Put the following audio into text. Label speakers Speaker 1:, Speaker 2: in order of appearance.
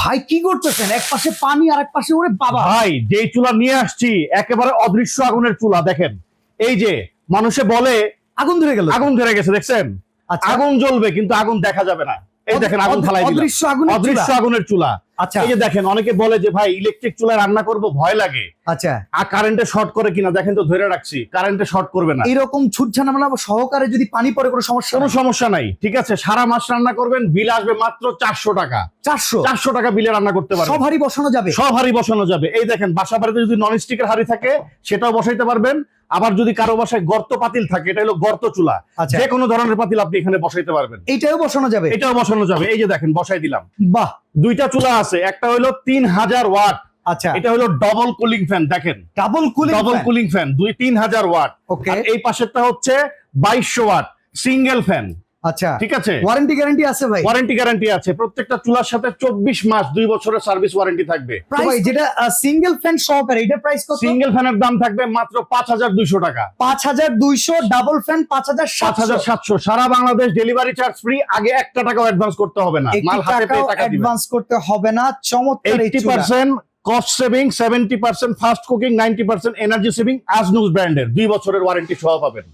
Speaker 1: ভাই কি করতেছেন? এক পাশে পানি আর এক পাশে ওরে বাবা।
Speaker 2: ভাই যেই চুলা নিয়ে আসছি একেবারে অদৃশ্য আগুনের চুলা। দেখেন এই যে মানুষে বলে
Speaker 1: আগুন ধরে গেল।
Speaker 2: আগুন ধরে গেছে, দেখছেন?
Speaker 1: আচ্ছা।
Speaker 2: আগুন জ্বলবে কিন্তু আগুন দেখা যাবে না। এই দেখেন আগুন ফালাই দিলাম।
Speaker 1: অদৃশ্য আগুনের
Speaker 2: অদৃশ্য
Speaker 1: চুলা।
Speaker 2: আগুনের চুলা।
Speaker 1: আচ্ছা
Speaker 2: এই যে দেখেন অনেকে বলে যে ভাই ইলেকট্রিক চুলায় রান্না করব ভয় লাগে,
Speaker 1: আচ্ছা,
Speaker 2: আর কারেন্টে শর্ট করে কিনা। দেখেন তো ধরে রাখছি, কারেন্টে শর্ট করবে না,
Speaker 1: এইরকম ছুট ঝামেলা সহকারে যদি পানি পড়ে কোনো সমস্যা
Speaker 2: কোনো
Speaker 1: নেই?
Speaker 2: সমস্যা নাই। ঠিক আছে, সারা মাস রান্না করবেন, বিল আসবে মাত্র 400 টাকা।
Speaker 1: 400
Speaker 2: 400 টাকা বিলে রান্না করতে পারবেন।
Speaker 1: সব হাড়ি বসানো যাবে?
Speaker 2: সব হাড়ি বসানো যাবে। এই দেখেন বাসা বাড়িতে যদি নন স্টিকের হাড়ি থাকে সেটাও বসাইতে পারবেন। আবার যদি কারো বাসায় গর্ত পাতিল থাকে, এটা হলো গর্ত চুলা,
Speaker 1: আচ্ছা।
Speaker 2: যে কোনো ধরনের পাতিল আপনি এখানে বসাইতে পারবেন।
Speaker 1: এইটাও বসানো যাবে?
Speaker 2: এটাও বসানো যাবে। এই যে দেখেন বসাই দিলাম।
Speaker 1: বাহ।
Speaker 2: দুইটা চুলা আছে, একটা হলো 3000 ওয়াট,
Speaker 1: আচ্ছা,
Speaker 2: এটা হলো ডবল কুলিং ফ্যান। দেখেন
Speaker 1: double cooling.
Speaker 2: Double cooling fan 3000 watt.
Speaker 1: Okay.
Speaker 2: আর এই পাশেরটা হচ্ছে 2200 ওয়াট সিঙ্গেল ফ্যান।
Speaker 1: আচ্ছা,
Speaker 2: ঠিক আছে,
Speaker 1: ওয়ারেন্টি গ্যারান্টি আছে ভাই?
Speaker 2: ওয়ারেন্টি গ্যারান্টি আছে। প্রত্যেকটা চুলার সাথে 24 মাস 2 বছরের সার্ভিস ওয়ারেন্টি থাকবে।
Speaker 1: ভাই যেটা সিঙ্গেল ফ্যান সহকারে এটা প্রাইস কত?
Speaker 2: সিঙ্গেল ফ্যানের দাম থাকবে মাত্র 5200 টাকা।
Speaker 1: 5200, ডাবল ফ্যান 5700।
Speaker 2: 5700, সারা বাংলাদেশ ডেলিভারি চার্জ ফ্রি। আগে 1 টাকাও অ্যাডভান্স করতে হবে না, মাল হাতে পেয়ে টাকা দিবেন।
Speaker 1: অ্যাডভান্স করতে হবে না। চমৎকার এই চুলা।
Speaker 2: 80% cost saving, 70% fast cooking, 90% energy saving. আজনুস ব্র্যান্ডের 2 বছরের ওয়ারেন্টি সহ পাবেন।